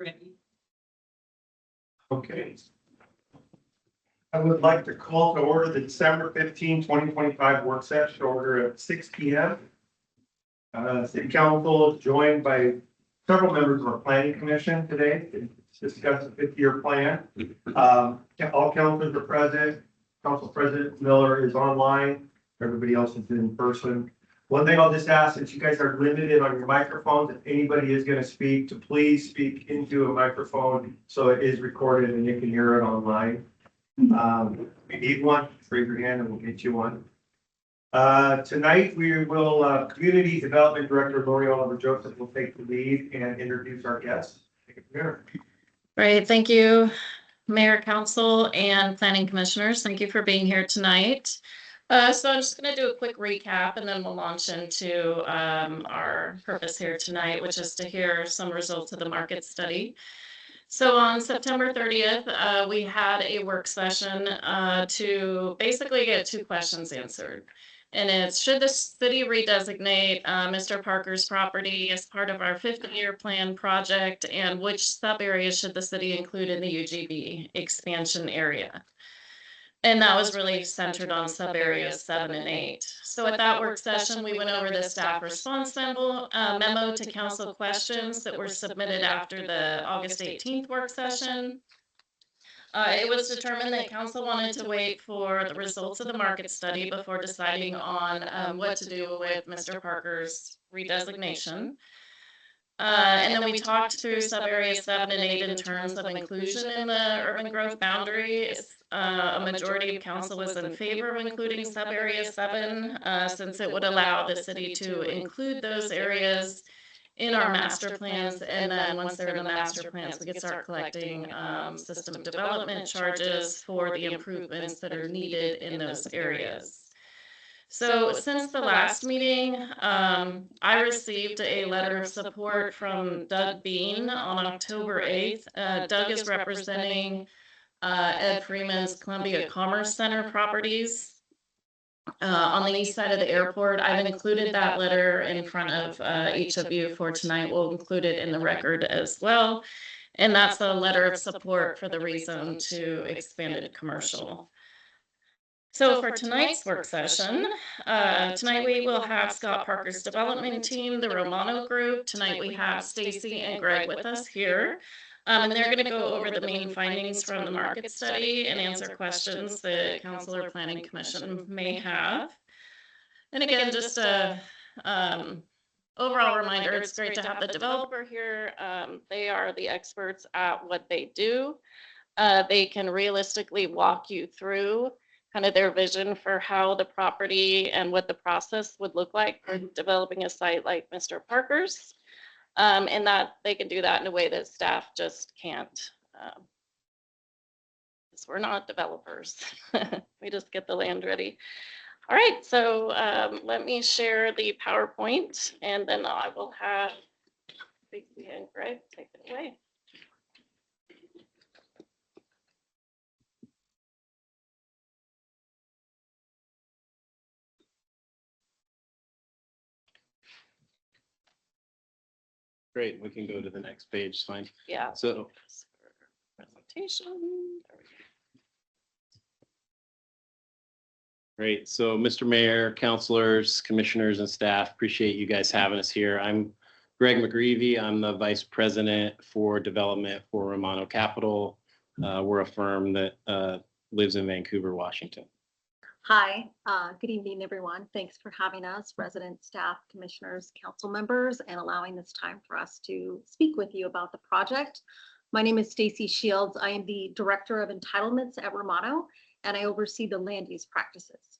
Ready. Okay. I would like to call to order the December 15, 2025 work session order at 6 p.m. City Council is joined by several members of our planning commission today to discuss the 50-year plan. All councilors are present. Council President Miller is online. Everybody else is in person. One thing I'll just ask, since you guys are limited on your microphones, if anybody is going to speak, to please speak into a microphone so it is recorded and you can hear it online. If you need one, raise your hand and we'll get you one. Tonight we will, Community Development Director Lori Oliver Joseph will take the lead and introduce our guests. Take it from there. Great, thank you, Mayor, Council, and Planning Commissioners. Thank you for being here tonight. So I'm just going to do a quick recap and then we'll launch into our purpose here tonight, which is to hear some results of the market study. So on September 30th, we had a work session to basically get two questions answered. And it's, should the city redesignate Mr. Parker's property as part of our 50-year plan project, and which sub-areas should the city include in the UGB expansion area? And that was really centered on sub-areas 7 and 8. So at that work session, we went over the staff response memo to council questions that were submitted after the August 18th work session. It was determined that council wanted to wait for the results of the market study before deciding on what to do with Mr. Parker's redesignation. And then we talked through sub-areas 7 and 8 in terms of inclusion in the urban growth boundaries. A majority of council was in favor of including sub-area 7 since it would allow the city to include those areas in our master plans, and then once they're in the master plans, we could start collecting system development charges for the improvements that are needed in those areas. So since the last meeting, I received a letter of support from Doug Bean on October 8th. Doug is representing Ed Freeman's Columbia Commerce Center properties on the east side of the airport. I've included that letter in front of each of you for tonight. We'll include it in the record as well. And that's a letter of support for the rezone to expanded commercial. So for tonight's work session, tonight we will have Scott Parker's development team, the Romano Group. Tonight we have Stacy and Greg with us here. And they're going to go over the main findings from the market study and answer questions that Council or Planning Commission may have. And again, just a overall reminder, it's great to have the developer here. They are the experts at what they do. They can realistically walk you through kind of their vision for how the property and what the process would look like for developing a site like Mr. Parker's. And that they can do that in a way that staff just can't. Because we're not developers. We just get the land ready. All right, so let me share the PowerPoint and then I will have Stacy and Greg take it away. Great, we can go to the next page, fine. Yeah. So, Presentation. great. So, Mr. Mayor, councilors, commissioners, and staff, appreciate you guys having us here. I'm Greg McGreevy. I'm the Vice President for Development for Romano Capital. We're a firm that lives in Vancouver, Washington. Hi, good evening, everyone. Thanks for having us, residents, staff, commissioners, council members, and allowing this time for us to speak with you about the project. My name is Stacy Shields. I am the Director of Entitlements at Romano, and I oversee the land use practices.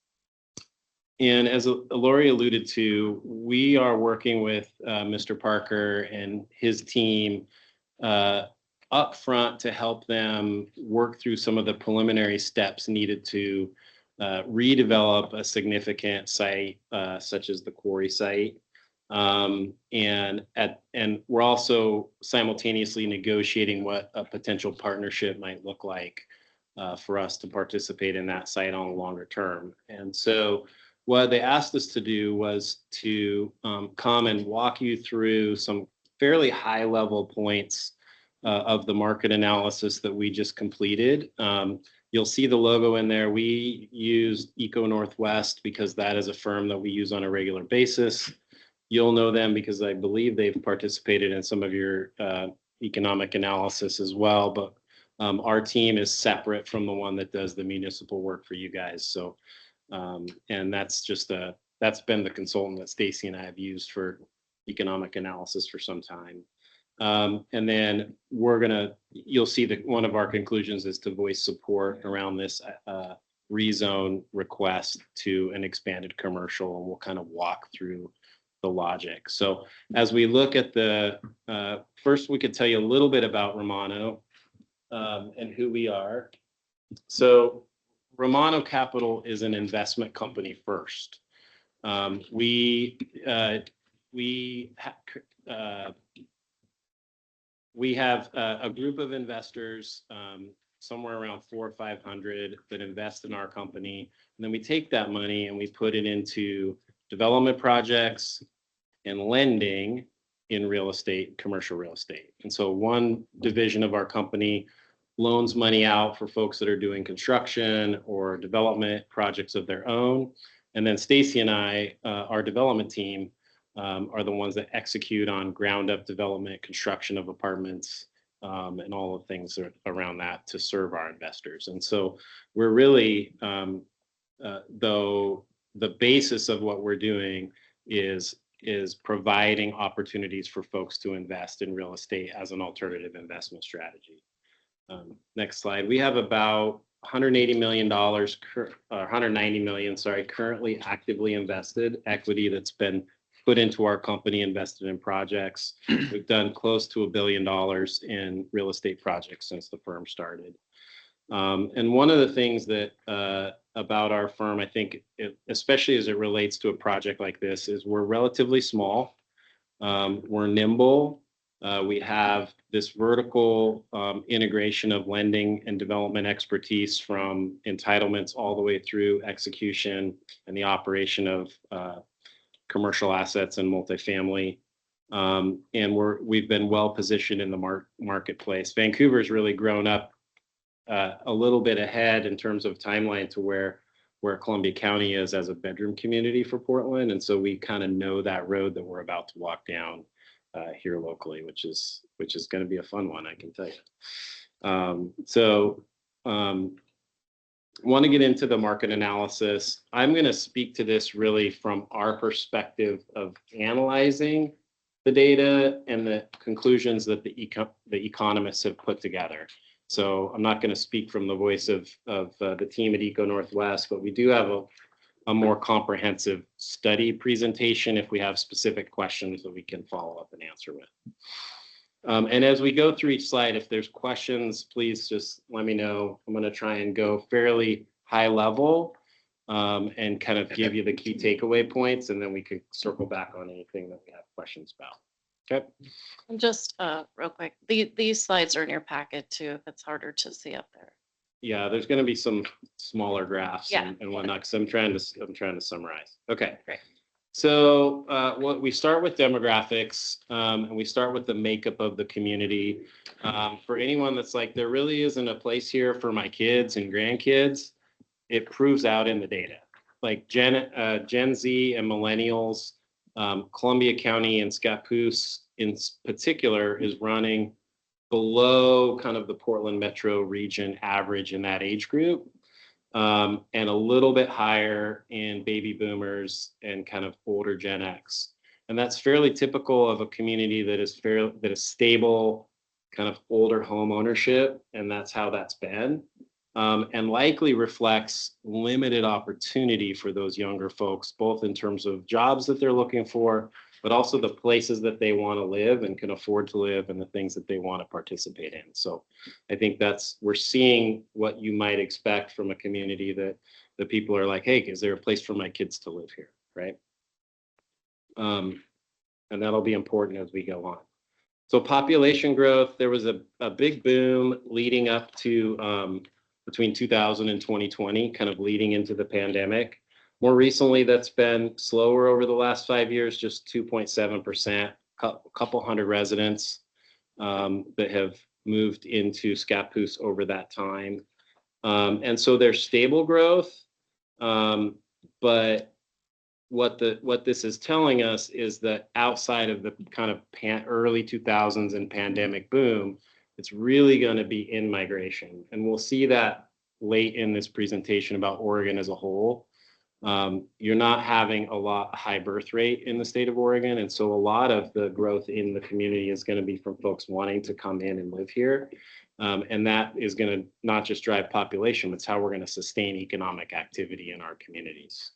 And as Lori alluded to, we are working with Mr. Parker and his team up front to help them work through some of the preliminary steps needed to redevelop a significant site such as the quarry site. And we're also simultaneously negotiating what a potential partnership might look like for us to participate in that site on a longer term. And so what they asked us to do was to come and walk you through some fairly high level points of the market analysis that we just completed. You'll see the logo in there. We used Eco Northwest because that is a firm that we use on a regular basis. You'll know them because I believe they've participated in some of your economic analysis as well, but our team is separate from the one that does the municipal work for you guys. So, and that's been the consultant that Stacy and I have used for economic analysis for some time. And then you'll see that one of our conclusions is to voice support around this rezone request to an expanded commercial, and we'll kind of walk through the logic. So as we look at first we could tell you a little bit about Romano and who we are. So Romano Capital is an investment company first. We have a group of investors, somewhere around 400 or 500, that invest in our company. And then we take that money and we put it into development projects and lending in real estate, commercial real estate. And so one division of our company loans money out for folks that are doing construction or development projects of their own. And then Stacy and I, our development team, are the ones that execute on ground up development, construction of apartments, and all the things around that to serve our investors. And so we're really, though the basis of what we're doing is providing opportunities for folks to invest in real estate as an alternative investment strategy. Next slide. We have about $180 million, 190 million, sorry, currently actively invested equity that's been put into our company, invested in projects. We've done close to $1 billion in real estate projects since the firm started. And one of the things that about our firm, I think, especially as it relates to a project like this, is we're relatively small. We're nimble. We have this vertical integration of lending and development expertise from entitlements all the way through execution and the operation of commercial assets and multifamily. And we've been well positioned in the marketplace. Vancouver's really grown up a little bit ahead in terms of timeline to where Columbia County is as a bedroom community for Portland. And so we kind of know that road that we're about to walk down here locally, which is going to be a fun one, I can tell you. Want to get into the market analysis. I'm going to speak to this really from our perspective of analyzing the data and the conclusions that the economists have put together. So I'm not going to speak from the voice of the team at Eco Northwest, but we do have a more comprehensive study presentation if we have specific questions that we can follow up and answer with. And as we go through each slide, if there's questions, please just let me know. I'm going to try and go fairly high level and kind of give you the key takeaway points, and then we could circle back on anything that we have questions about. Okay. And just real quick, these slides are in your packet too, if it's harder to see up there. Yeah, there's going to be some smaller graphs Yeah. and whatnot, because I'm trying to summarize. Okay. Great. So we start with demographics, and we start with the makeup of the community. For anyone that's like, there really isn't a place here for my kids and grandkids, it proves out in the data. Like Gen Z and millennials, Columbia County and Scappoose in particular is running below kind of the Portland metro region average in that age group. And a little bit higher in baby boomers and kind of older Gen X. And that's fairly typical of a community that is stable, kind of older home ownership, and that's how that's been. And likely reflects limited opportunity for those younger folks, both in terms of jobs that they're looking for, but also the places that they want to live and can afford to live and the things that they want to participate in. So I think we're seeing what you might expect from a community that the people are like, hey, is there a place for my kids to live here, right? And that'll be important as we go on. So population growth, there was a big boom leading up to between 2000 and 2020, kind of leading into the pandemic. More recently, that's been slower over the last 5 years, just 2.7%, a couple hundred residents that have moved into Scappoose over that time. And so there's stable growth. But what this is telling us is that outside of the kind of early 2000s and pandemic boom, it's really going to be in migration. And we'll see that late in this presentation about Oregon as a whole. You're not having a high birth rate in the state of Oregon. And so a lot of the growth in the community is going to be from folks wanting to come in and live here. And that is going to not just drive population, but it's how we're going to sustain economic activity in our communities.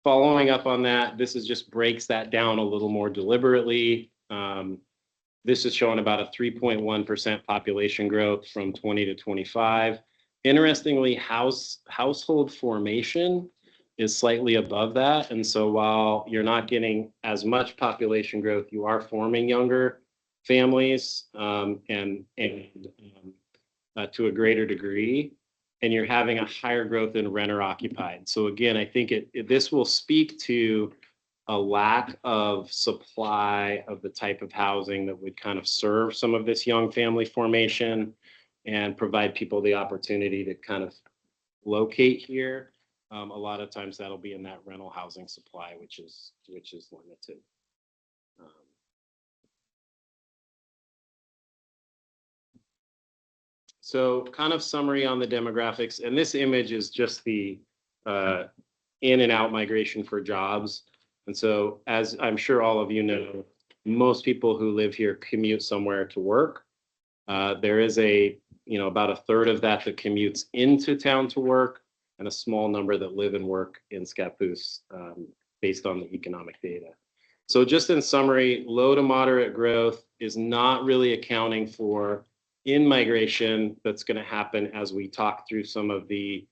Following up on that, this just breaks that down a little more deliberately. This is showing about a 3.1% population growth from 20 to 25. Interestingly, household formation is slightly above that. And so while you're not getting as much population growth, you are forming younger families to a greater degree. And you're having a higher growth in renter occupied. So again, I think this will speak to a lack of supply of the type of housing that would kind of serve some of this young family formation and provide people the opportunity to kind of locate here. A lot of times that'll be in that rental housing supply, which is limited. So kind of summary on the demographics, and this image is just the in and out migration for jobs. And so as I'm sure all of you know, most people who live here commute somewhere to work. There is about a third of that commutes into town to work, and a small number that live and work in Scappoose based on the economic data. So just in summary, low to moderate growth is not really accounting for in-migration that's going to happen as we talk through some of the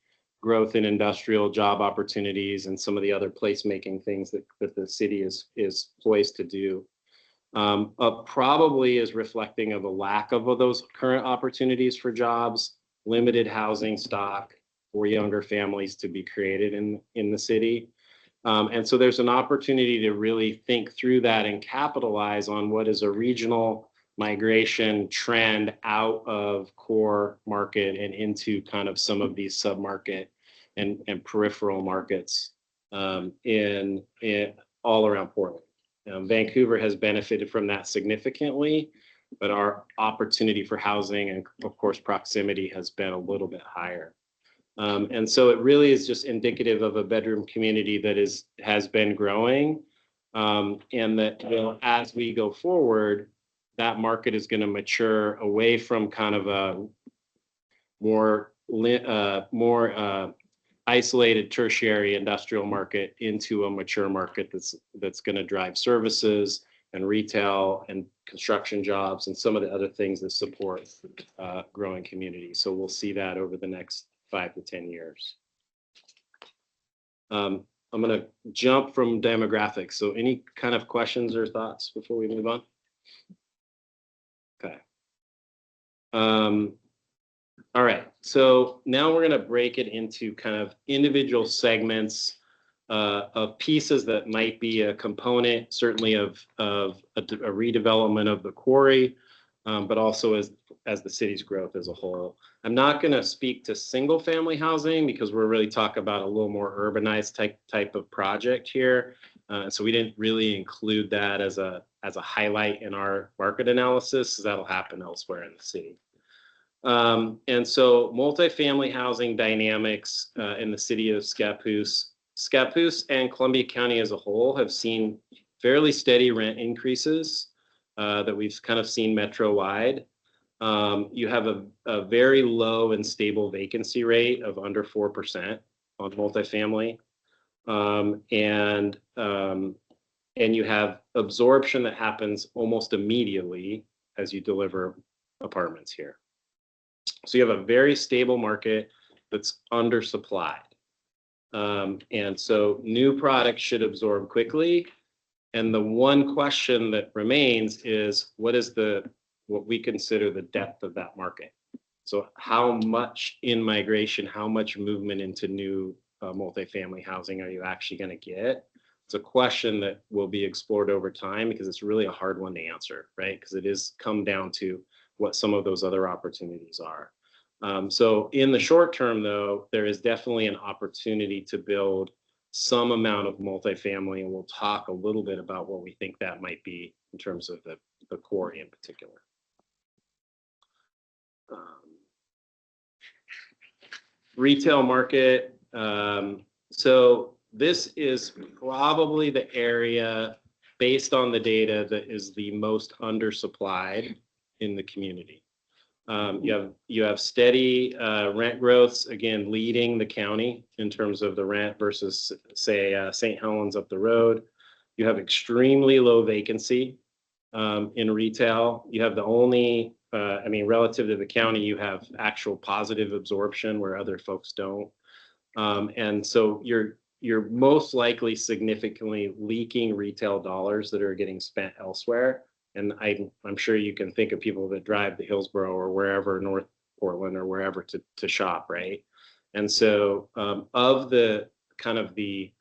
growth in industrial job opportunities and some of the other placemaking things that the city is poised to do. Probably is reflecting of a lack of those current opportunities for jobs, limited housing stock for younger families to be created in the city. And so there's an opportunity to really think through that and capitalize on what is a regional migration trend out of core market and into kind of some of these sub-market and peripheral markets in all around Portland. Vancouver has benefited from that significantly, but our opportunity for housing and of course proximity has been a little bit higher. And so it really is just indicative of a bedroom community that has been growing, and that as we go forward, that market is going to mature away from kind of a more isolated tertiary industrial market into a mature market that's going to drive services and retail and construction jobs and some of the other things that support growing communities. So we'll see that over the next 5 to 10 years. I'm going to jump from demographics. So any kind of questions or thoughts before we move on? Okay. All right. So now we're going to break it into kind of individual segments of pieces that might be a component, certainly of a redevelopment of the quarry, but also as the city's growth as a whole. I'm not going to speak to single family housing because we're really talking about a little more urbanized type of project here. So we didn't really include that as a highlight in our market analysis. That'll happen elsewhere in the city. And so multifamily housing dynamics in the city of Scappoose. Scappoose and Columbia County as a whole have seen fairly steady rent increases that we've kind of seen metro-wide. You have a very low and stable vacancy rate of under 4% on multifamily. And you have absorption that happens almost immediately as you deliver apartments here. So you have a very stable market that's undersupplied. And so new products should absorb quickly. And the one question that remains is what we consider the depth of that market. So how much in migration, how much movement into new multifamily housing are you actually going to get? it's a question that will be explored over time because it's really a hard one to answer, right? Because it is come down to what some of those other opportunities are. So in the short term, though, there is definitely an opportunity to build some amount of multifamily, and we'll talk a little bit about what we think that might be in terms of the core in particular. Retail market. So this is probably the area based on the data that is the most undersupplied in the community. You have steady rent growths, again, leading the county in terms of the rent versus, say, St. Helens up the road. You have extremely low vacancy in retail. You have the only, I mean, relative to the county, you have actual positive absorption where other folks don't. And so you're most likely significantly leaking retail dollars that are getting spent elsewhere. And I'm sure you can think of people that drive to Hillsborough or wherever, North Portland or wherever to shop, right? And so of the kind of the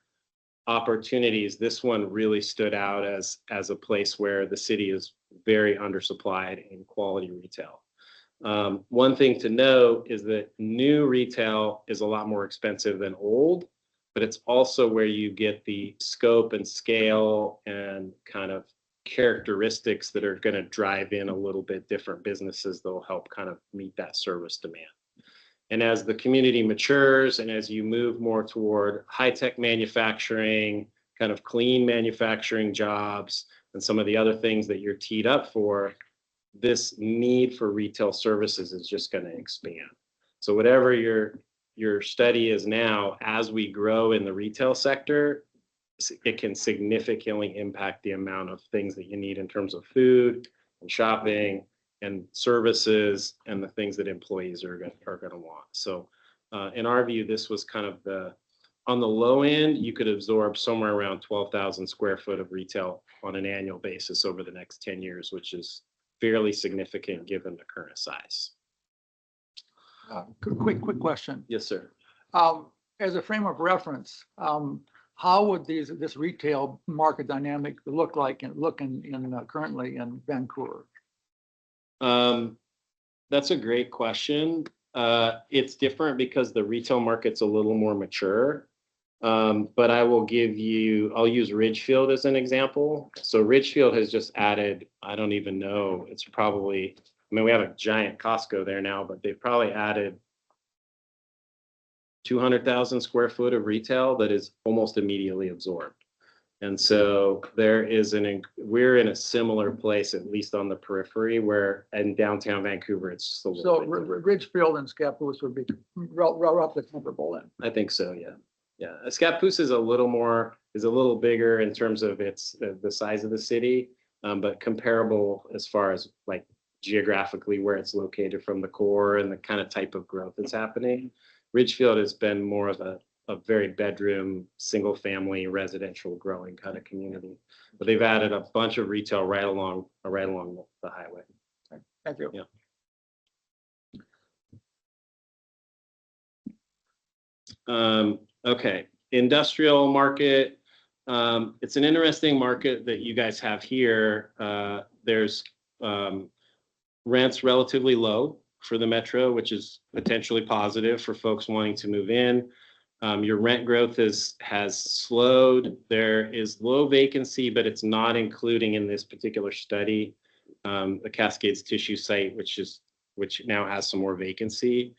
opportunities, this one really stood out as a place where the city is very undersupplied in quality retail. One thing to note is that new retail is a lot more expensive than old, but it's also where you get the scope and scale and kind of characteristics that are going to drive in a little bit different businesses that will help kind of meet that service demand. And as the community matures and as you move more toward high-tech manufacturing, kind of clean manufacturing jobs, and some of the other things that you're teed up for, this need for retail services is just going to expand. So whatever your study is now, as we grow in the retail sector, it can significantly impact the amount of things that you need in terms of food and shopping and services and the things that employees are going to want. So in our view, this was kind of on the low end, you could absorb somewhere around 12,000 square foot of retail on an annual basis over the next 10 years, which is fairly significant given the current size. Quick question. Yes, sir. As a frame of reference, how would this retail market dynamic look currently in Vancouver? That's a great question. It's different because the retail market's a little more mature. But I'll use Ridgefield as an example. So Ridgefield has just added, I don't even know, it's probably, I mean, we have a giant Costco there now, but they've probably added 200,000 square foot of retail that is almost immediately absorbed. And so we're in a similar place, at least on the periphery, where in downtown Vancouver, it's just a little bit different. Ridgefield and Scappoose would be roughly comparable then. I think so, yeah. Yeah, Scappoose is a little bigger in terms of the size of the city, but comparable as far as like geographically where it's located from the core and the kind of type of growth that's happening. Ridgefield has been more of a very bedroom, single family residential growing kind of community, but they've added a bunch of retail right along the highway. Thank you. Yeah. Okay, industrial market. It's an interesting market that you guys have here. There's rents relatively low for the metro, which is potentially positive for folks wanting to move in. Your rent growth has slowed. There is low vacancy, but it's not including in this particular study the Cascades Tissue site, which now has some more vacancy.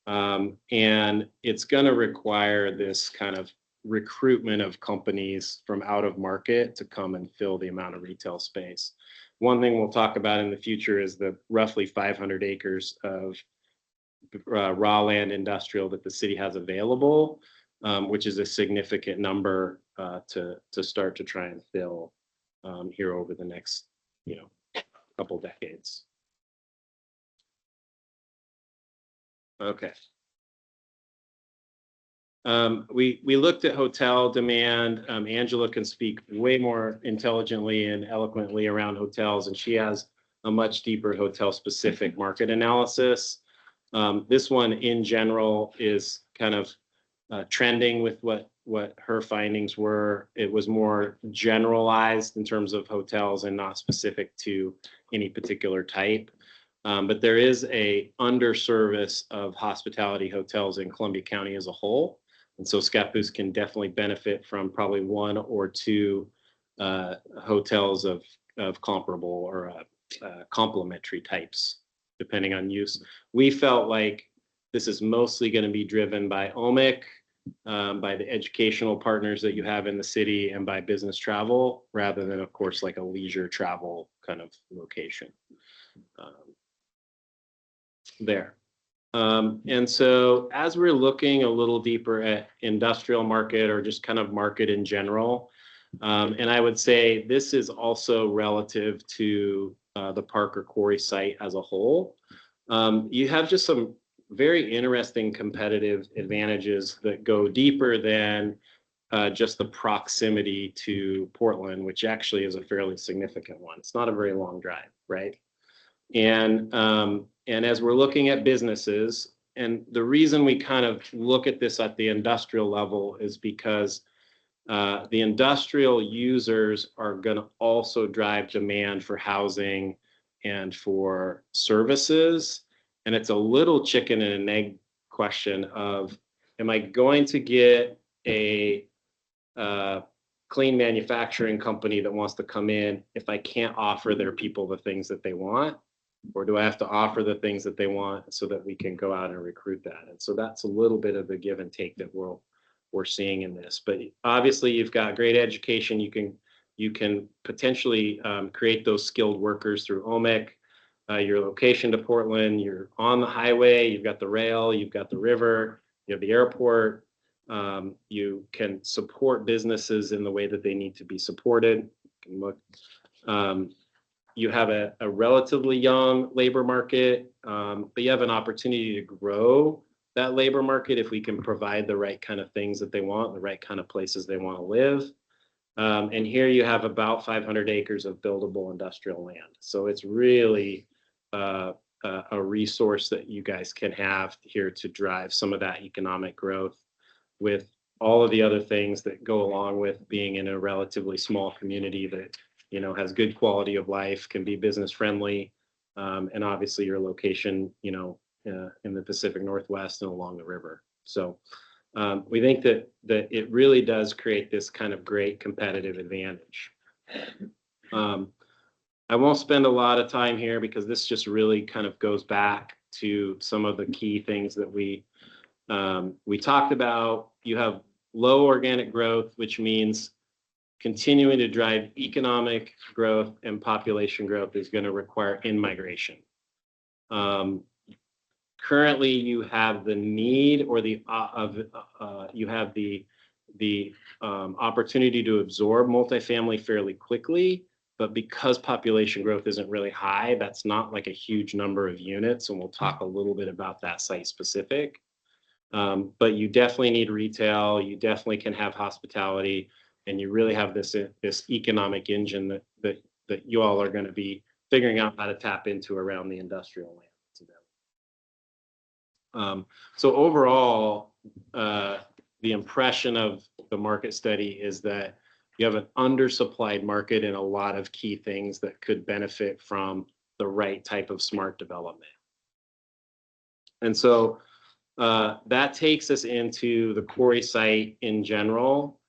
And it's going to require this kind of recruitment of companies from out of market to come and fill the amount of retail space. One thing we'll talk about in the future is the roughly 500 acres of raw land industrial that the city has available, which is a significant number to start to try and fill here over the next, couple decades. Okay. We looked at hotel demand. Angela can speak way more intelligently and eloquently around hotels, and she has a much deeper hotel specific market analysis. This one in general is kind of trending with what what her findings were. It was more generalized in terms of hotels and not specific to any particular type. But there is a underservice of hospitality hotels in Columbia County as a whole. And so Scappoose can definitely benefit from probably one or two hotels of comparable or complementary types, depending on use. We felt like this is mostly going to be driven by OMIC, by the educational partners that you have in the city, and by business travel, rather than, of course, like a leisure travel kind of location there. And so as we're looking a little deeper at industrial market or just kind of market in general, and I would say this is also relative to the Parker Quarry site as a whole. You have just some very interesting competitive advantages that go deeper than just the proximity to Portland, which actually is a fairly significant one. It's not a very long drive, right? And as we're looking at businesses, and the reason we kind of look at this at the industrial level is because the industrial users are going to also drive demand for housing and for services. And it's a little chicken and an egg question of, am I going to get a clean manufacturing company that wants to come in if I can't offer their people the things that they want? Or do I have to offer the things that they want so that we can go out and recruit that? And so that's a little bit of the give and take that we're seeing in this. But obviously you've got great education. You can potentially create those skilled workers through OMIC. Your location to Portland, you're on the highway, you've got the rail, you've got the river, you have the airport. You can support businesses in the way that they need to be supported. You can look. You have a relatively young labor market, but you have an opportunity to grow that labor market if we can provide the right kind of things that they want, the right kind of places they want to live. And here you have about 500 acres of buildable industrial land. So it's really a resource that you guys can have here to drive some of that economic growth with all of the other things that go along with being in a relatively small community that, you know, has good quality of life, can be business friendly, and obviously your location, you know, in the Pacific Northwest and along the river. So we think that it really does create this kind of great competitive advantage. I won't spend a lot of time here because this just really kind of goes back to some of the key things that we talked about. You have low organic growth, which means continuing to drive economic growth and population growth is going to require in-migration. Currently, you have the need or you have the opportunity to absorb multifamily fairly quickly, but because population growth isn't really high, that's not like a huge number of units, and we'll talk a little bit about that site specific. But you definitely need retail, you definitely can have hospitality, and you really have this economic engine that you all are going to be figuring out how to tap into around the industrial land. So overall, the impression of the market study is that you have an undersupplied market in a lot of key things that could benefit from the right type of smart development. And so that takes us into the quarry site in general.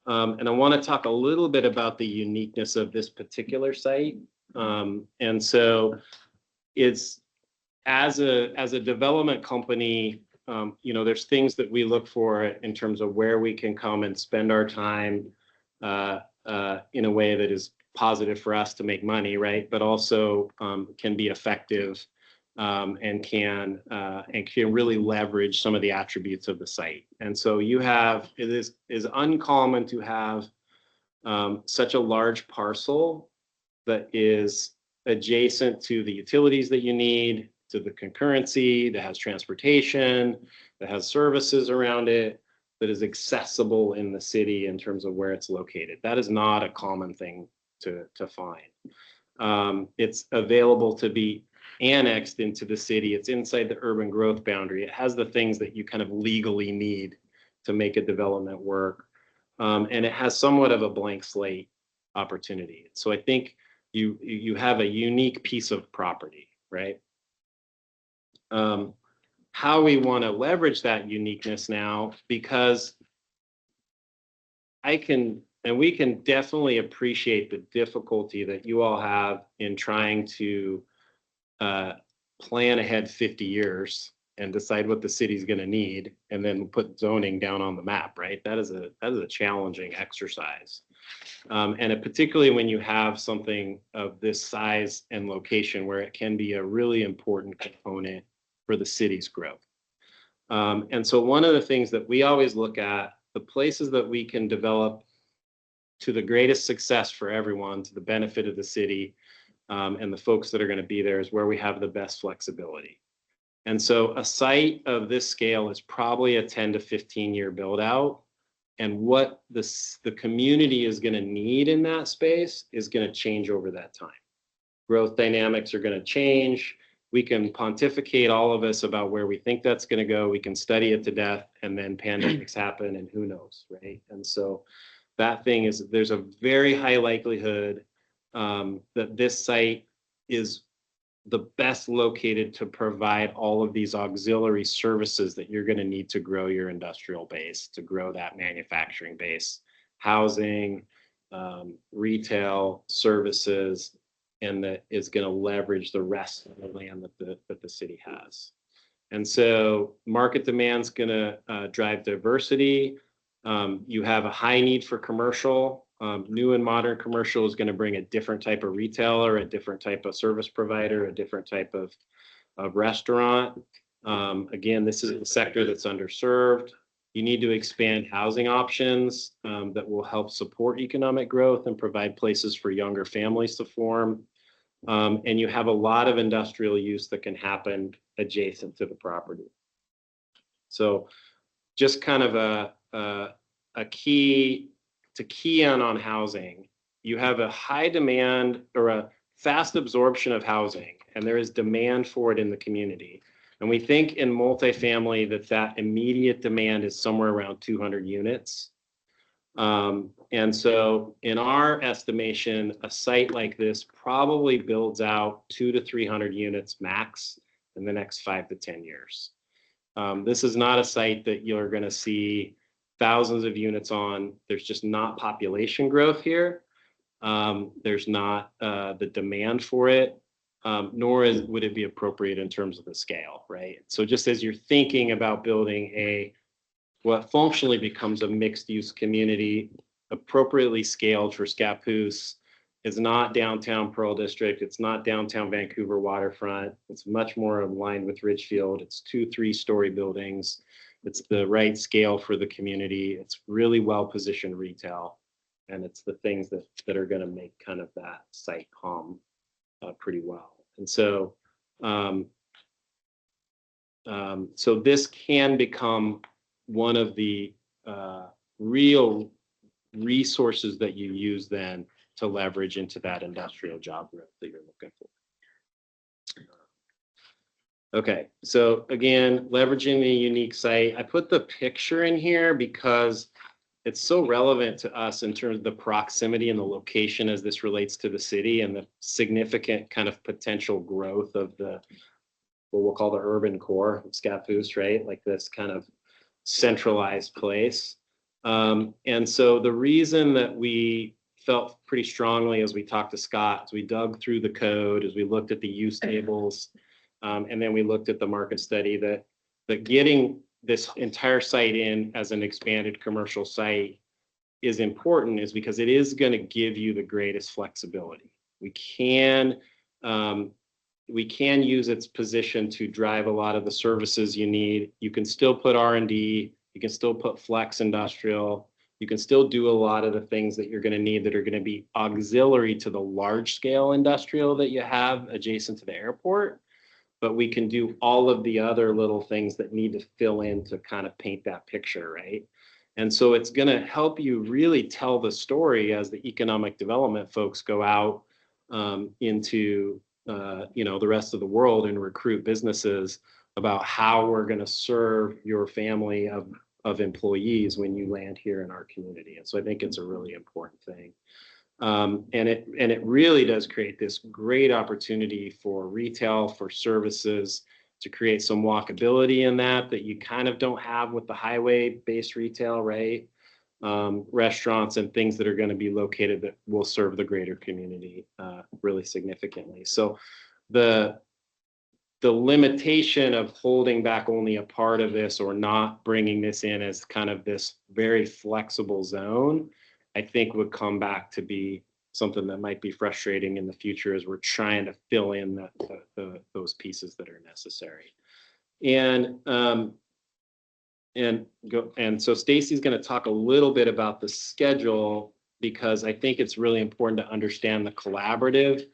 And I want to talk a little bit about the uniqueness of this particular site. And so it's as a development company, you know, there's things that we look for in terms of where we can come and spend our time in a way that is positive for us to make money, right? But also can be effective and can really leverage some of the attributes of the site. And so it is uncommon to have such a large parcel that is adjacent to the utilities that you need, to the concurrency, that has transportation, that has services around it, that is accessible in the city in terms of where it's located. That is not a common thing to find. It's available to be annexed into the city. It's inside the urban growth boundary. It has the things that you kind of legally need to make a development work. And it has somewhat of a blank slate opportunity. So I think you have a unique piece of property, right? How we want to leverage that uniqueness now, because we can definitely appreciate the difficulty that you all have in trying to plan ahead 50 years and decide what the city's going to need, and then put zoning down on the map, right? That is a challenging exercise. And particularly when you have something of this size and location, where it can be a really important component for the city's growth. And so one of the things that we always look at, the places that we can develop to the greatest success for everyone, to the benefit of the city, and the folks that are going to be there, is where we have the best flexibility. And so a site of this scale is probably a 10 to 15 year build out. And what the community is going to need in that space is going to change over that time. Growth dynamics are going to change. We can pontificate, all of us, about where we think that's going to go. We can study it to death, and then pandemics happen, and who knows, right? And so that thing is, there's a very high likelihood that this site is the best located to provide all of these auxiliary services that you're going to need to grow your industrial base, to grow that manufacturing base, housing, retail, services, and that is going to leverage the rest of the land that the city has. And so market demand's going to drive diversity. You have a high need for commercial. New and modern commercial is going to bring a different type of retailer, a different type of service provider, a different type of restaurant. Again, this is a sector that's underserved. You need to expand housing options that will help support economic growth and provide places for younger families to form. And you have a lot of industrial use that can happen adjacent to the property. So just kind of a key to key on housing. You have a high demand, or a fast absorption of housing, and there is demand for it in the community. And we think in multifamily that immediate demand is somewhere around 200 units. And so in our estimation, a site like this probably builds out 200 to 300 units max in the next 5 to 10 years. This is not a site that you're going to see thousands of units on. There's just not population growth here. There's not the demand for it, nor would it be appropriate in terms of the scale, right? So just as you're thinking about building what functionally becomes a mixed use community, appropriately scaled for Scappoose, is not downtown Pearl District. It's not downtown Vancouver waterfront. It's much more aligned with Ridgefield. It's 2-3 story buildings. It's the right scale for the community. It's really well positioned retail. And it's the things that are going to make kind of that site hum pretty well. And so, so this can become one of the real resources that you use then to leverage into that industrial job growth that you're looking for. Okay, so again, leveraging the unique site. I put the picture in here because it's so relevant to us in terms of the proximity and the location as this relates to the city, and the significant kind of potential growth of what we'll call the urban core of Scappoose, right? Like this kind of centralized place. And so the reason that we felt pretty strongly as we talked to Scott, as we dug through the code, as we looked at the use tables, and then we looked at the market study, that getting this entire site in as an expanded commercial site is important, is because it is going to give you the greatest flexibility. We can use its position to drive a lot of the services you need. You can still put R&D, you can still put flex industrial, you can still do a lot of the things that you're going to need that are going to be auxiliary to the large scale industrial that you have adjacent to the airport. But we can do all of the other little things that need to fill in to kind of paint that picture, right? And so it's going to help you really tell the story as the economic development folks go out into the rest of the world and recruit businesses about how we're going to serve your family of of employees when you land here in our community. And so I think it's a really important thing. And it really does create this great opportunity for retail, for services, to create some walkability in that you kind of don't have with the highway-based retail, right? Restaurants and things that are going to be located that will serve the greater community really significantly. So the limitation of holding back only a part of this or not bringing this in as kind of this very flexible zone, I think would come back to be something that might be frustrating in the future as we're trying to fill in those pieces that are necessary. And so Stacy's going to talk a little bit about the schedule, because I think it's really important to understand the collaborative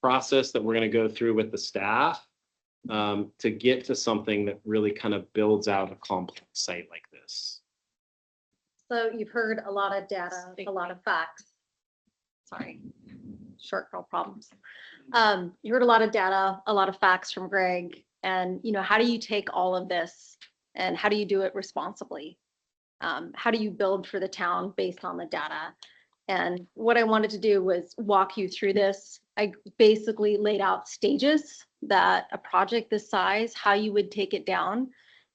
process that we're going to go through with the staff to get to something that really kind of builds out a complex site like this. So you've heard a lot of data, a lot of facts. Sorry, short girl problems. You heard a lot of data, a lot of facts from Greg, and how do you take all of this and how do you do it responsibly? How do you build for the town based on the data? And what I wanted to do was walk you through this. I basically laid out stages that a project this size, how you would take it down,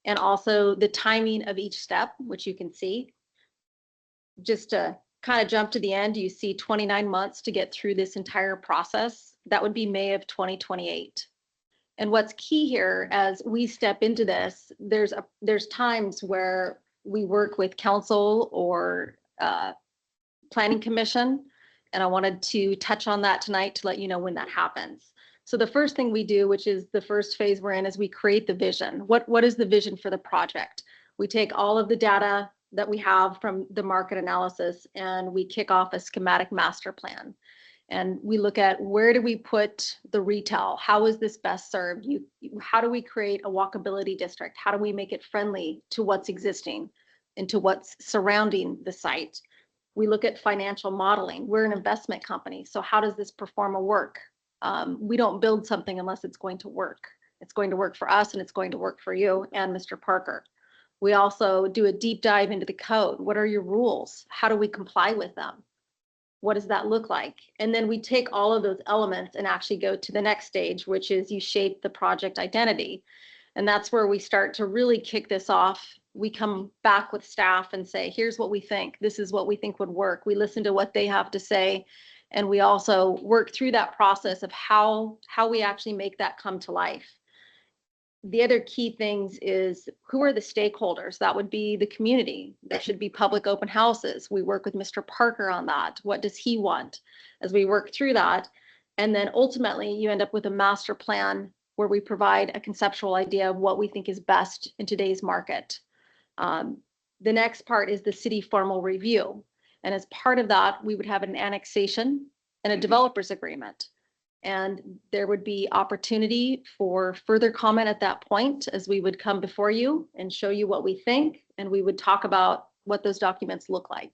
and also the timing of each step, which you can see. Just to kind of jump to the end, you see 29 months to get through this entire process. That would be May of 2028. And what's key here, as we step into this, there's times where we work with council or planning commission, and I wanted to touch on that tonight to let you know when that happens. So the first thing we do, which is the first phase we're in, is we create the vision. What is the vision for the project? We take all of the data that we have from the market analysis and we kick off a schematic master plan. And we look at where do we put the retail? How is this best served? How do we create a walkability district? How do we make it friendly to what's existing and to what's surrounding the site? We look at financial modeling. We're an investment company, so how does this perform a work? We don't build something unless it's going to work. It's going to work for us and it's going to work for you and Mr. Parker. We also do a deep dive into the code. What are your rules? How do we comply with them? What does that look like? And then we take all of those elements and actually go to the next stage, which is you shape the project identity. And that's where we start to really kick this off. We come back with staff and say, here's what we think. This is what we think would work. We listen to what they have to say. And we also work through that process of how we actually make that come to life. The other key things is who are the stakeholders? That would be the community. There should be public open houses. We work with Mr. Parker on that. What does he want as we work through that? And then ultimately you end up with a master plan where we provide a conceptual idea of what we think is best in today's market. The next part is the city formal review. And as part of that, we would have an annexation and a developer's agreement. And there would be opportunity for further comment at that point as we would come before you and show you what we think, and we would talk about what those documents look like.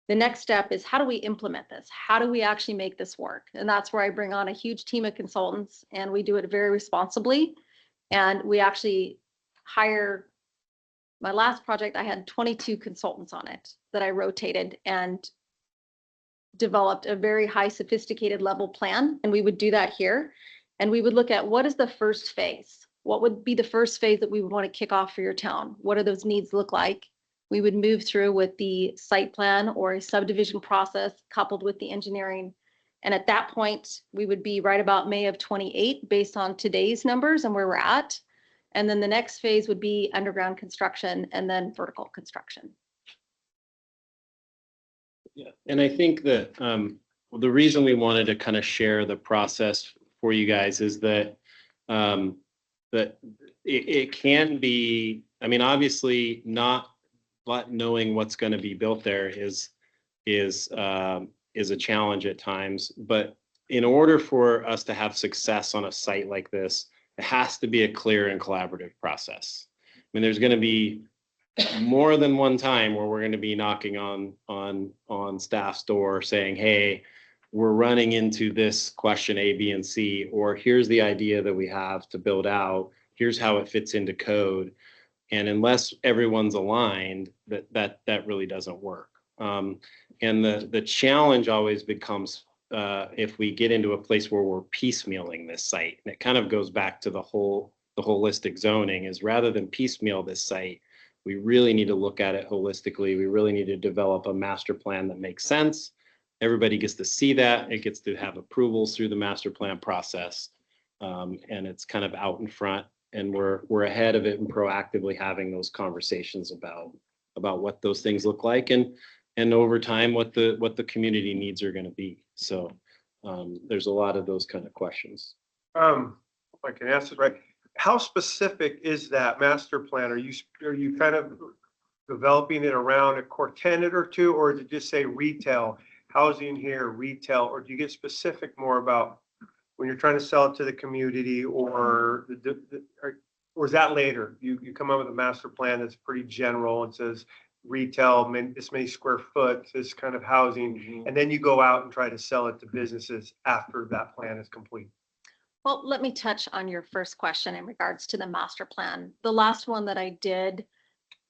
The next step is how do we implement this? How do we actually make this work? And that's where I bring on a huge team of consultants, and we do it very responsibly. And we actually hire, my last project, I had 22 consultants on it that I rotated and developed a very high sophisticated level plan. And we would do that here. And we would look at what is the first phase? What would be the first phase that we would want to kick off for your town? What do those needs look like? We would move through with the site plan or a subdivision process coupled with the engineering. And at that point, we would be right about May of 28 based on today's numbers and where we're at. And then the next phase would be underground construction and then vertical construction. Yeah, and I think that the reason we wanted to kind of share the process for you guys is that it can be, I mean, obviously not knowing what's going to be built there is a challenge at times. But in order for us to have success on a site like this, it has to be a clear and collaborative process. I mean, there's going to be more than one time where we're going to be knocking on staff's door saying, hey, we're running into this question A, B, and C, or here's the idea that we have to build out. Here's how it fits into code. And unless everyone's aligned, that really doesn't work. And the challenge always becomes if we get into a place where we're piecemealing this site, and it kind of goes back to the holistic zoning, is rather than piecemeal this site, we really need to look at it holistically. We really need to develop a master plan that makes sense. Everybody gets to see that. It gets to have approvals through the master plan process. And it's kind of out in front, and we're ahead of it and proactively having those conversations about what those things look like, and over time what the community needs are going to be. So there's a lot of those kind of questions. If I can ask it right, how specific is that master plan? Are you kind of developing it around a core tenant or two, or is it just say retail, housing here, retail, or do you get specific more about when you're trying to sell it to the community, or or is that later? You come up with a master plan that's pretty general and says retail, this many square foot, this kind of housing, and then you go out and try to sell it to businesses after that plan is complete? Well, let me touch on your first question in regards to the master plan. The last one that I did,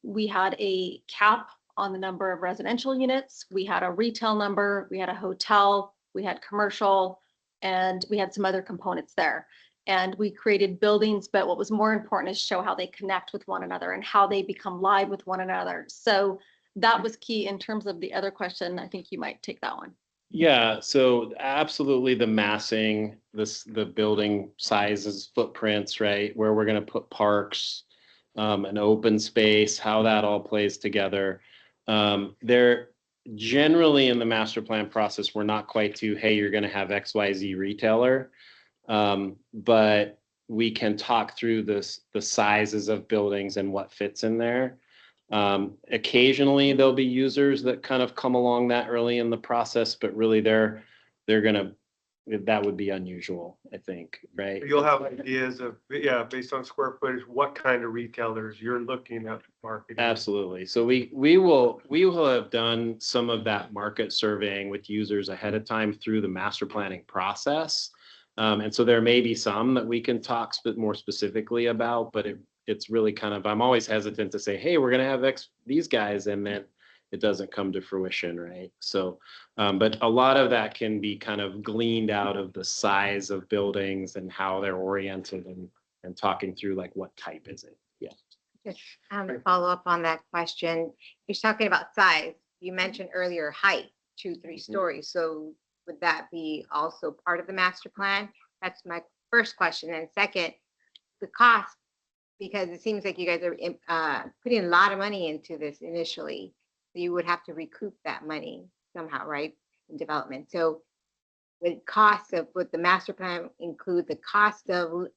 we had a cap on the number of residential units. We had a retail number, we had a hotel, we had commercial, and we had some other components there. And we created buildings, but what was more important is show how they connect with one another and how they become live with one another. So that was key. In terms of the other question, I think you might take that one. Yeah, so absolutely the massing, the building sizes, footprints, right? Where we're going to put parks, an open space, how that all plays together. There generally in the master plan process, we're not quite to, hey, you're going to have XYZ retailer, but we can talk through the sizes of buildings and what fits in there. Occasionally there'll be users that kind of come along that early in the process, but really they're gonna, that would be unusual, I think, right? You'll have ideas of, yeah, based on square footage, what kind of retailers you're looking at marketing. Absolutely. So we will have done some of that market surveying with users ahead of time through the master planning process. And so there may be some that we can talk more specifically about, but it's really kind of, I'm always hesitant to say, hey, we're going to have these guys, and then it doesn't come to fruition, right? So, but a lot of that can be kind of gleaned out of the size of buildings and how they're oriented, and talking through like what type is it. Yeah. Just follow up on that question. You're talking about size. You mentioned earlier height, 2-3 stories. So would that be also part of the master plan? That's my first question. And second, the cost, because it seems like you guys are putting a lot of money into this initially. So you would have to recoup that money somehow, right, in development. So would the master plan include the cost of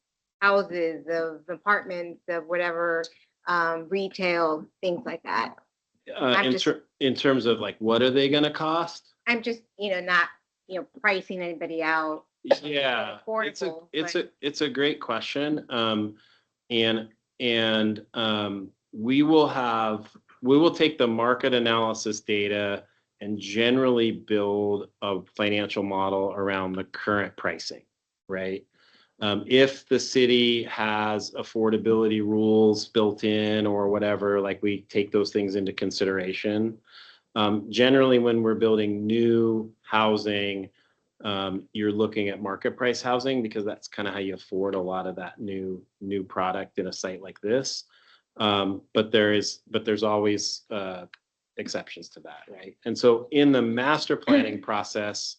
houses, of apartments, of whatever, retail, things like that? In terms of like, what are they going to cost? I'm just, not, pricing anybody out. Yeah, Affordable, it's a great question. And we will take the market analysis data and generally build a financial model around the current pricing, right? If the city has affordability rules built in or whatever, like we take those things into consideration. Generally, when we're building new housing, you're looking at market price housing, because that's kind of how you afford a lot of that new product in a site like this. But there's always exceptions to that, right? And so in the master planning process,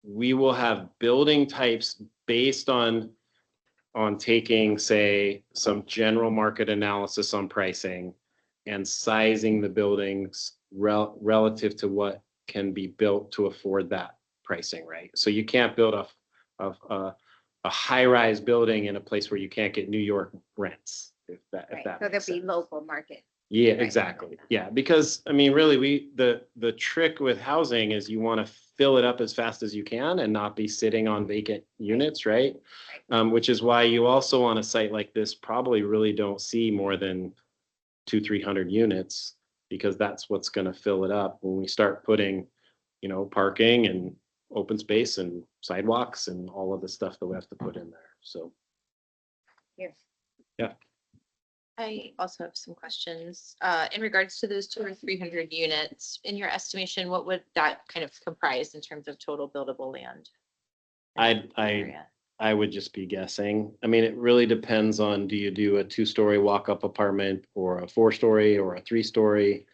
we will have building types based on taking, say, some general market analysis on pricing and sizing the buildings relative to what can be built to afford that pricing, right? So you can't build a high-rise building in a place where you can't get New York rents, if that Right. So makes there'll sense. be local market. Yeah, Right. exactly. Yeah, because I mean, really, the trick with housing is you want to fill it up as fast as you can and not be sitting on vacant units, right? Which is why you also on a site like this probably really don't see more than 200-300 units, because that's what's going to fill it up when we start putting, parking and open space and sidewalks and all of the stuff that we have to put in there. So. Yes. Yeah. I also have some questions. In regards to those 200 or 300 units, in your estimation, what would that kind of comprise in terms of total buildable land? Area? I would just be guessing. I mean, it really depends on, do you do a 2-story walk-up apartment or a 4-story or a 3-story?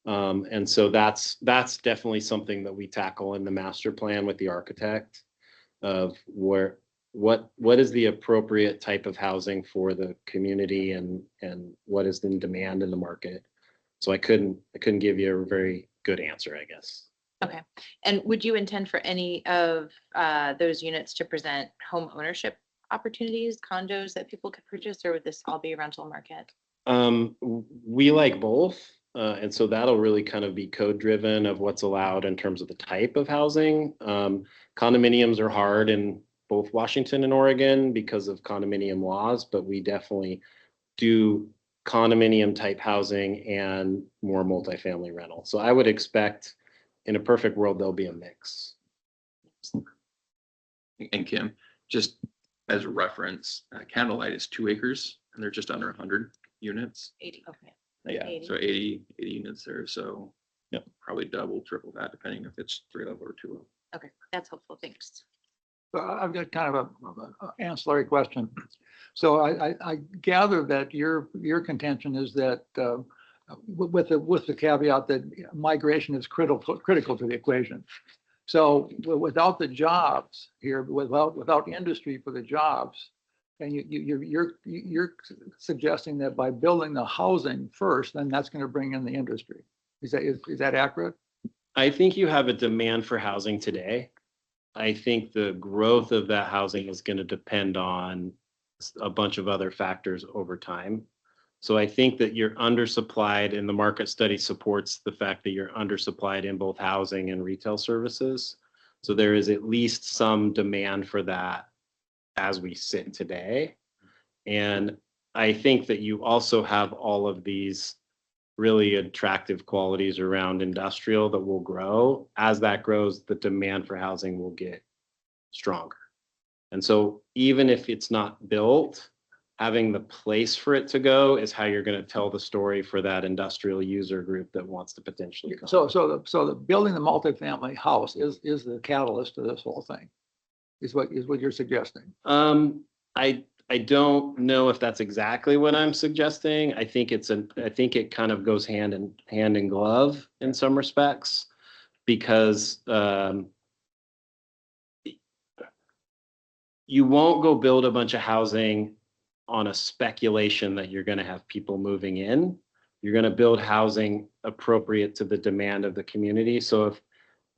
And so that's definitely something that we tackle in the master plan with the architect of what is the appropriate type of housing for the community and what is in demand in the market. So I couldn't give you a very good answer, I guess. Okay. And would you intend for any of those units to present home ownership opportunities, condos that people could purchase, or would this all be a rental market? We like both. And so that'll really kind of be code driven of what's allowed in terms of the type of housing. Condominiums are hard in both Washington and Oregon because of condominium laws, but we definitely do condominium type housing and more multifamily rental. So I would expect in a perfect world, there'll be a mix. And Kim, just as a reference, Candlelight is 2 acres and they're just under 100 units. 80. Okay. Yeah, 80. so 80 units there. So Yep. probably double, triple that, depending if it's 3 level or 2 level. Okay, that's helpful. Thanks. So I've got kind of a ancillary question. So I gather that your contention is that with the caveat that migration is critical to the equation. So without the jobs here, without industry for the jobs, and you're suggesting that by building the housing first, then that's going to bring in the industry. Is that accurate? I think you have a demand for housing today. I think the growth of that housing is going to depend on a bunch of other factors over time. So I think that you're undersupplied, and the market study supports the fact that you're undersupplied in both housing and retail services. So there is at least some demand for that as we sit today. And I think that you also have all of these really attractive qualities around industrial that will grow. As that grows, the demand for housing will get stronger. And so even if it's not built, having the place for it to go is how you're going to tell the story for that industrial user group that wants to potentially come. So the building the multifamily house is the catalyst to this whole thing, is what you're suggesting. I don't know if that's exactly what I'm suggesting. I think it kind of goes hand in glove in some respects, because you won't go build a bunch of housing on a speculation that you're going to have people moving in. You're going to build housing appropriate to the demand of the community. So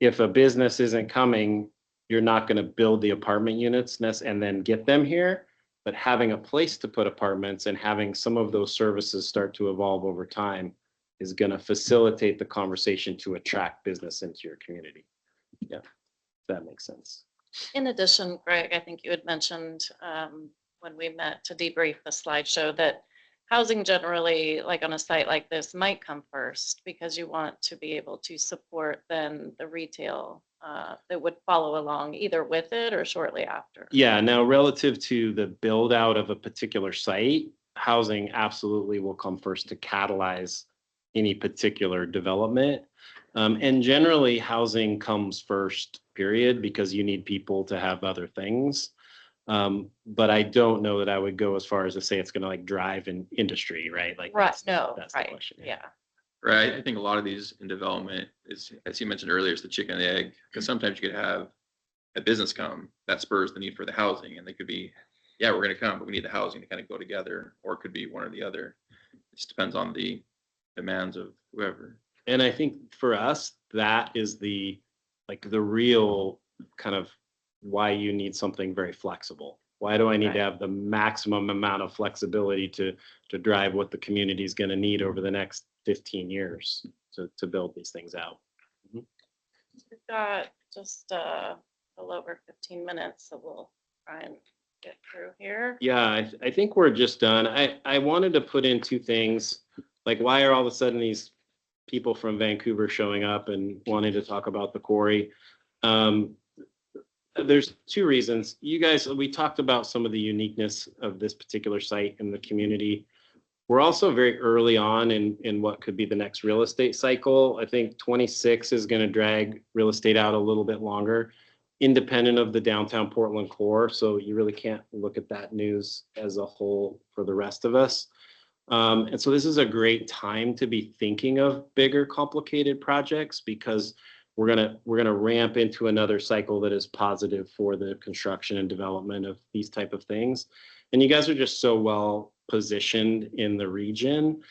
if a business isn't coming, you're not going to build the apartment units and then get them here. But having a place to put apartments and having some of those services start to evolve over time is going to facilitate the conversation to attract business into your community. Yeah, if that makes sense. In addition, Greg, I think you had mentioned when we met to debrief the slideshow that housing generally, like on a site like this, might come first because you want to be able to support then the retail that would follow along either with it or shortly after. Yeah, now relative to the build out of a particular site, housing absolutely will come first to catalyze any particular development. And generally housing comes first, period, because you need people to have other things. But I don't know that I would go as far as to say it's going to like drive an industry, right? Like Right, that's no, the right, question. yeah. Right. I think a lot of these in development is, as you mentioned earlier, is the chicken and the egg. Because sometimes you could have a business come that spurs the need for the housing, and they could be, yeah, we're going to come, but we need the housing to kind of go together, or it could be one or the other. It just depends on the demands of whoever. And I think for us, that is the real kind of why you need something very flexible. Why do I need to have the maximum amount of flexibility to drive what the community is going to need over the next 15 years to build these things out? We've got just a little over 15 minutes, so we'll try and get through here. Yeah, I think we're just done. I wanted to put in two things, like why are all of a sudden these people from Vancouver showing up and wanting to talk about the quarry? There's two reasons. You guys, we talked about some of the uniqueness of this particular site in the community. We're also very early on in what could be the next real estate cycle. I think 26 is going to drag real estate out a little bit longer, independent of the downtown Portland core. So you really can't look at that news as a whole for the rest of us. And so this is a great time to be thinking of bigger, complicated projects because we're gonna ramp into another cycle that is positive for the construction and development of these type of things. And you guys are just so well positioned in the region.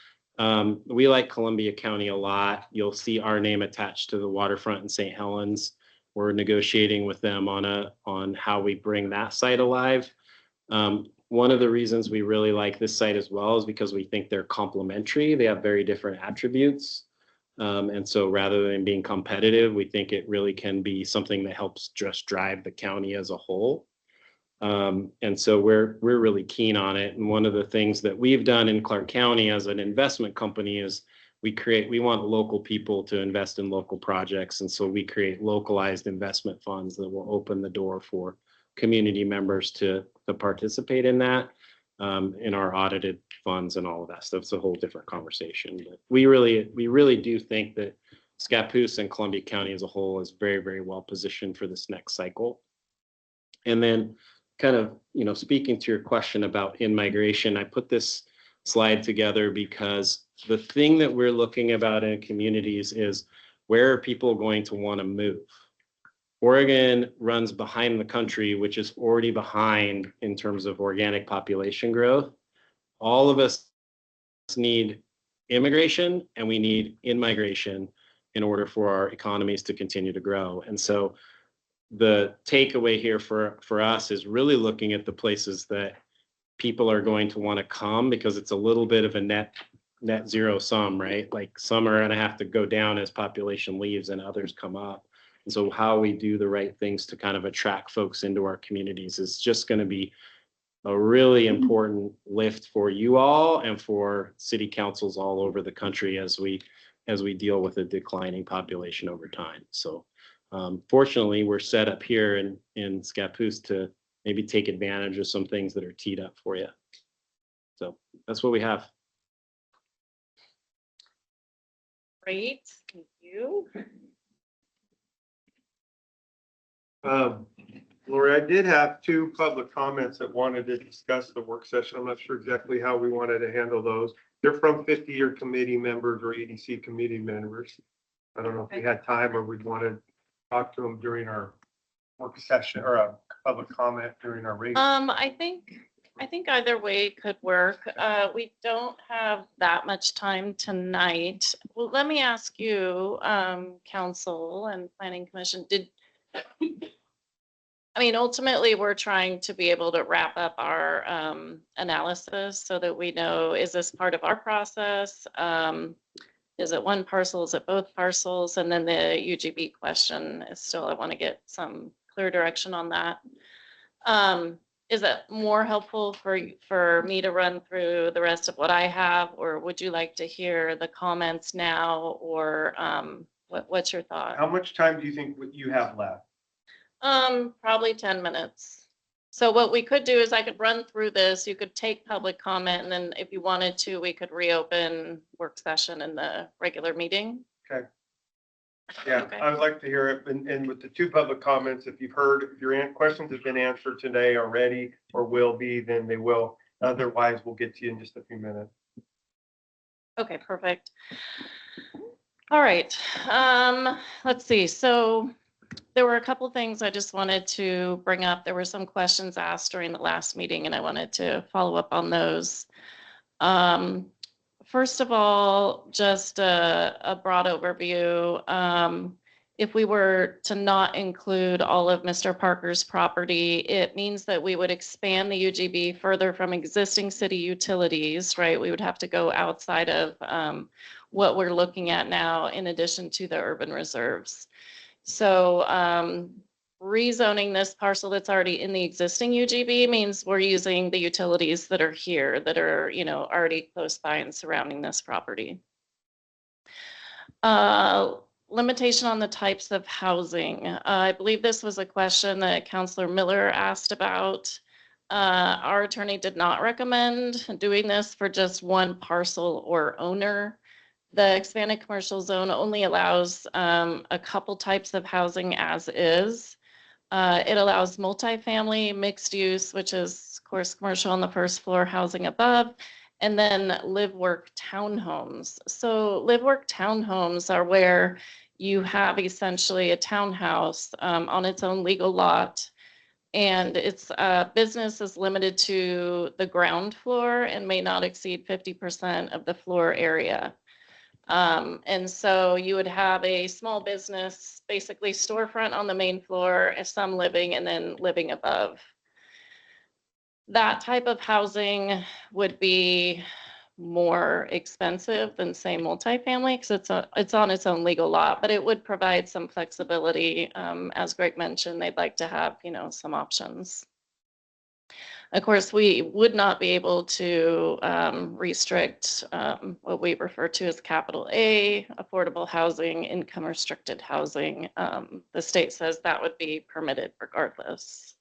We like Columbia County a lot. You'll see our name attached to the waterfront in St. Helens. We're negotiating with them on how we bring that site alive. One of the reasons we really like this site as well is because we think they're complementary. They have very different attributes. And so rather than being competitive, we think it really can be something that helps just drive the county as a whole. And so we're really keen on it. And one of the things that we've done in Clark County as an investment company is we want local people to invest in local projects. And so we create localized investment funds that will open the door for community members to participate in that, in our audited funds and all of that stuff. It's a whole different conversation. But we really do think that Scappoose and Columbia County as a whole is very, very well positioned for this next cycle. And then kind of, speaking to your question about in-migration, I put this slide together because the thing that we're looking about in communities is where are people going to want to move? Oregon runs behind the country, which is already behind in terms of organic population growth. All of us need immigration and we need in-migration in order for our economies to continue to grow. And so the takeaway here for us is really looking at the places that people are going to want to come, because it's a little bit of a net zero sum, right? Like some are going to have to go down as population leaves and others come up. And so how we do the right things to kind of attract folks into our communities is just going to be a really important lift for you all and for city councils all over the country as we deal with a declining population over time. So fortunately, we're set up here in Scappoose to maybe take advantage of some things that are teed up for you. So that's what we have. Great, thank you. Lori, I did have two public comments that wanted to discuss the work session. I'm not sure exactly how we wanted to handle those. They're from 50-year committee members or EDC committee members. I don't know if we had time or we'd want to talk to them during our work session or a public comment during our regular. I think either way could work. We don't have that much time tonight. Well, let me ask you, council and planning commission, ultimately, we're trying to be able to wrap up our analysis so that we know, is this part of our process? Is it one parcel? Is it both parcels? And then the UGB question is still, I want to get some clear direction on that. Is it more helpful for me to run through the rest of what I have, or would you like to hear the comments now, or what's your thought? How much time do you think you have left? Probably 10 minutes. So what we could do is I could run through this, you could take public comment, and then if you wanted to, we could reopen work session in the regular meeting. Okay. Yeah, Okay. I would like to hear it. And with the two public comments, if your questions have been answered today already or will be, then they will. Otherwise, we'll get to you in just a few minutes. Okay, perfect. All right. Let's see. So there were a couple things I just wanted to bring up. There were some questions asked during the last meeting, and I wanted to follow up on those. First of all, just a broad overview. If we were to not include all of Mr. Parker's property, it means that we would expand the UGB further from existing city utilities, right? We would have to go outside of what we're looking at now, in addition to the urban reserves. So rezoning this parcel that's already in the existing UGB means we're using the utilities that are here, that are, already close by and surrounding this property. Limitation on the types of housing. I believe this was a question that Councilor Miller asked about. Our attorney did not recommend doing this for just one parcel or owner. The expanded commercial zone only allows a couple types of housing as is. It allows multifamily, mixed use, which is of course commercial on the first floor, housing above, and then live work townhomes. So live work townhomes are where you have essentially a townhouse on its own legal lot. And its business is limited to the ground floor and may not exceed 50% of the floor area. And so you would have a small business, basically storefront on the main floor, some living and then living above. That type of housing would be more expensive than say multifamily because it's on its own legal lot, but it would provide some flexibility. As Greg mentioned, they'd like to have, some options. Of course, we would not be able to restrict what we refer to as capital A, affordable housing, income restricted housing. The state says that would be permitted regardless.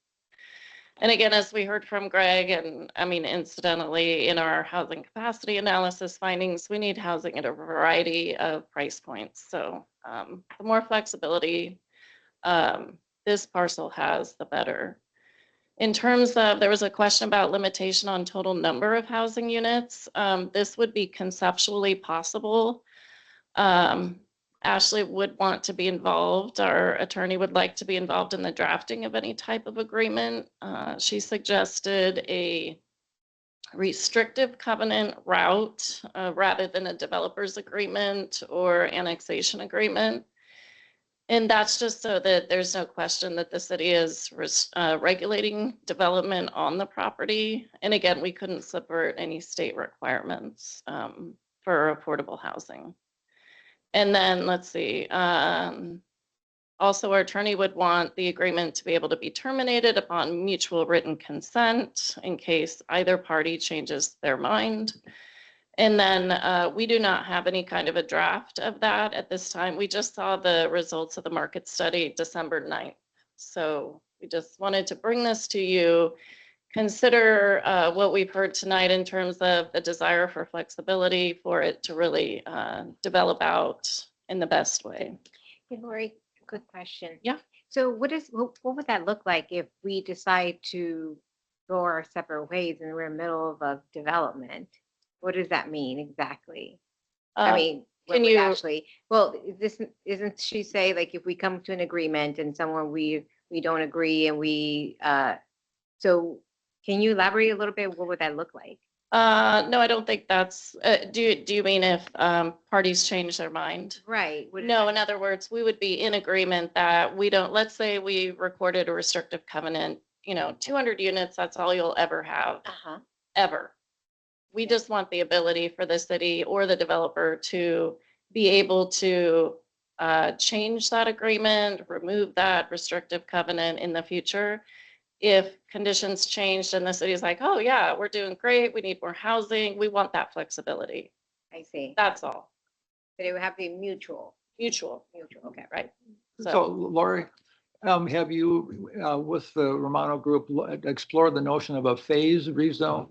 And again, as we heard from Greg, and I mean, incidentally, in our housing capacity analysis findings, we need housing at a variety of price points. So the more flexibility this parcel has, the better. In terms of, there was a question about limitation on total number of housing units. This would be conceptually possible. Ashley would want to be involved. Our attorney would like to be involved in the drafting of any type of agreement. She suggested a restrictive covenant route rather than a developer's agreement or annexation agreement. And that's just so that there's no question that the city is regulating development on the property. And again, we couldn't subvert any state requirements for affordable housing. And then let's see, also our attorney would want the agreement to be able to be terminated upon mutual written consent in case either party changes their mind. And then we do not have any kind of a draft of that at this time. We just saw the results of the market study December 9th. So we just wanted to bring this to you. Consider what we've heard tonight in terms of the desire for flexibility for it to really develop out in the best way. Hey, Lori, good question. Yeah. So what would that look like if we decide to go our separate ways and we're in the middle of a development? What does that mean exactly? I mean, can you actually, well, isn't she say like if we come to an agreement and someone we don't agree and so can you elaborate a little bit? What would that look like? No, I don't think that's, do you mean if parties change their mind? Right. No, in other words, we would be in agreement that we don't, let's say we recorded a restrictive covenant, 200 units, that's all you'll ever have, ever. We just want the ability for the city or the developer to be able to change that agreement, remove that restrictive covenant in the future. If conditions changed and the city is like, oh yeah, we're doing great, we need more housing, we want that flexibility. I see. That's all. But it would have to be mutual. Mutual, Okay. right? So Lori, have you, with the Romano Group, explored the notion of a phase rezone?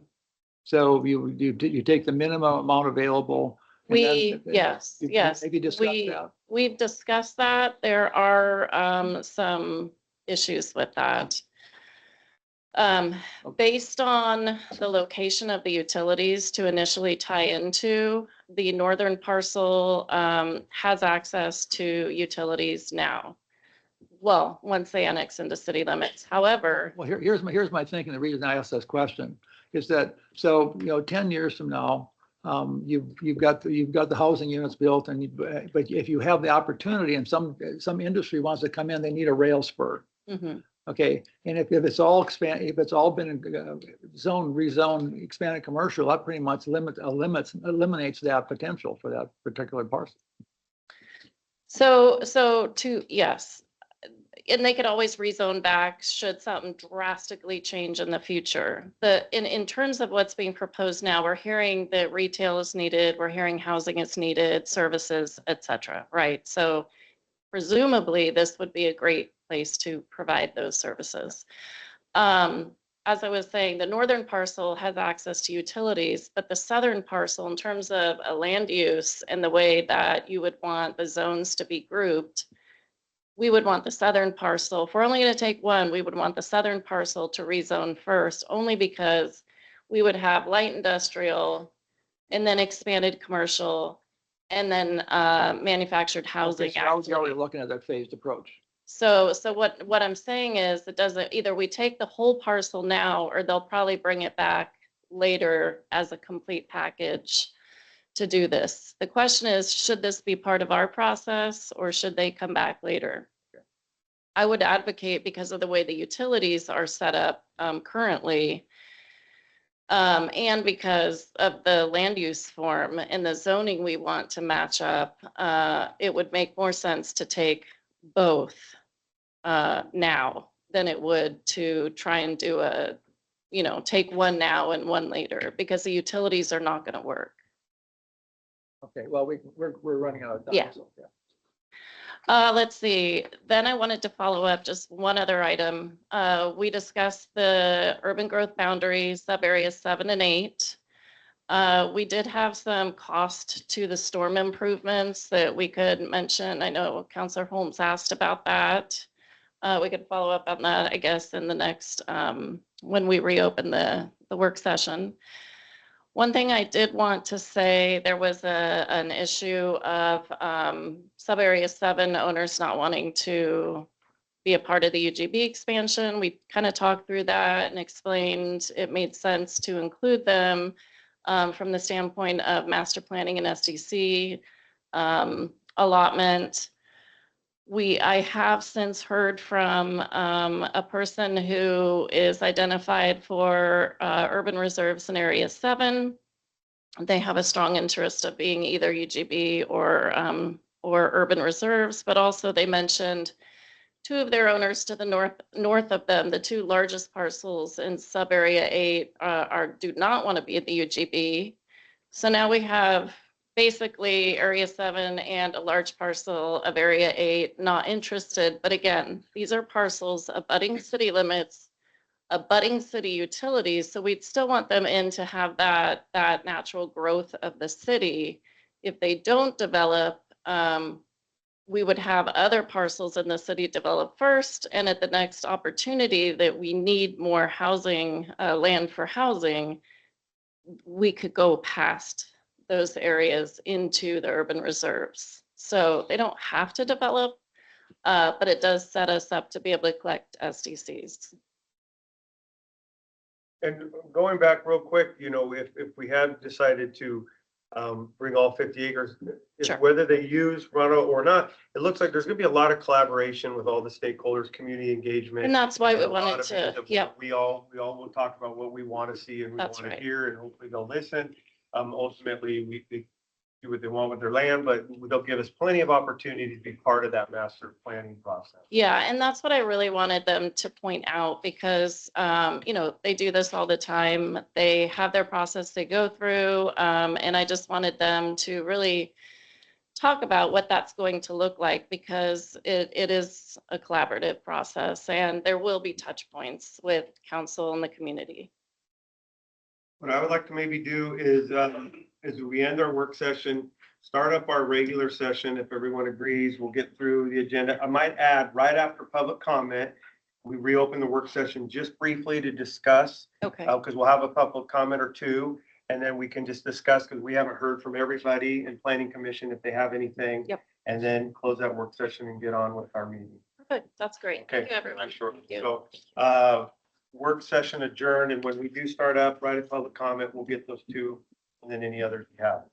So you take the minimum amount available. Yes. Have you discussed that? We've discussed that. There are some issues with that. Based on the location of the utilities to initially tie into, the northern parcel has access to utilities now. Well, once they annex into city limits. However, Well, here's my thinking. The reason I asked this question is that, so, 10 years from now, you've got the housing units built, but if you have the opportunity and some industry wants to come in, they need a rail spur. mhm. Okay, and if it's all if it's all been rezoned, expanded commercial, that pretty much eliminates that potential for that particular parcel. Yes. And they could always rezone back should something drastically change in the future. In terms of what's being proposed now, we're hearing that retail is needed, we're hearing housing is needed, services, et cetera, right? So presumably this would be a great place to provide those services. as I was saying, the northern parcel has access to utilities, but the southern parcel, in terms of a land use and the way that you would want the zones to be grouped, we would want the southern parcel, if we're only going to take one, we would want the southern parcel to rezone first, only because we would have light industrial and then expanded commercial and then manufactured housing. Okay, so I was already activity. looking at that phased approach. So what I'm saying is it doesn't, either we take the whole parcel now, or they'll probably bring it back later as a complete package to do this. The question is, should this be part of our process or should they come back later? I would advocate, because of the way the utilities are set up currently, and because of the land use form and the zoning we want to match up, it would make more sense to take both now than it would to try and do take one now and one later, because the utilities are not going to work. Okay, well, we're running out of time. Yeah. So, yeah. Let's see. Then I wanted to follow up just one other item. We discussed the urban growth boundaries, sub areas 7 and 8. We did have some cost to the storm improvements that we could mention. I know Councilor Holmes asked about that. We could follow up on that, I guess, in the next, when we reopen the work session. One thing I did want to say, there was an issue of sub area 7 owners not wanting to be a part of the UGB expansion. We kind of talked through that and explained it made sense to include them from the standpoint of master planning and SDC allotment. I have since heard from a person who is identified for urban reserves in Area 7. They have a strong interest of being either UGB or urban reserves, but also they mentioned 2 of their owners to the north of them, the 2 largest parcels in sub area 8 do not want to be in the UGB. So now we have basically area 7 and a large parcel of area 8 not interested. But again, these are parcels abutting city limits, abutting city utilities. So we'd still want them in to have that natural growth of the city. If they don't develop, we would have other parcels in the city develop first. And at the next opportunity that we need more housing, land for housing, we could go past those areas into the urban reserves. So they don't have to develop, but it does set us up to be able to collect SDCs. And going back real quick, if we have decided to bring all 50 acres, Sure. whether they use RUNA or not, it looks like there's gonna be a lot of collaboration with all the stakeholders, community engagement. And that's why we a lot wanted of to, it that yeah, We all will talk about what we want to see and we That's want right. to hear, and hopefully they'll listen. Ultimately, we do what they want with their land, but they'll give us plenty of opportunity to be part of that master planning process. yeah. And that's what I really wanted them to point out, because, they do this all the time. They have their process they go through. And I just wanted them to really talk about what that's going to look like, because it is a collaborative process and there will be touch points with council and the community. What I would like to maybe do is, as we end our work session, start up our regular session. If everyone agrees, we'll get through the agenda. I might add, right after public comment, we reopen the work session just briefly to discuss, Okay. because we'll have a public comment or 2, and then we can just discuss, because we haven't heard from everybody in planning commission if they have anything. Yep. And then close that work session and get on with our meeting. Perfect. That's great. Thank Okay. you, everyone. Sure. Thank you. So, work session adjourned, and when we do start up, right at public comment, we'll get those 2, and then any others you have.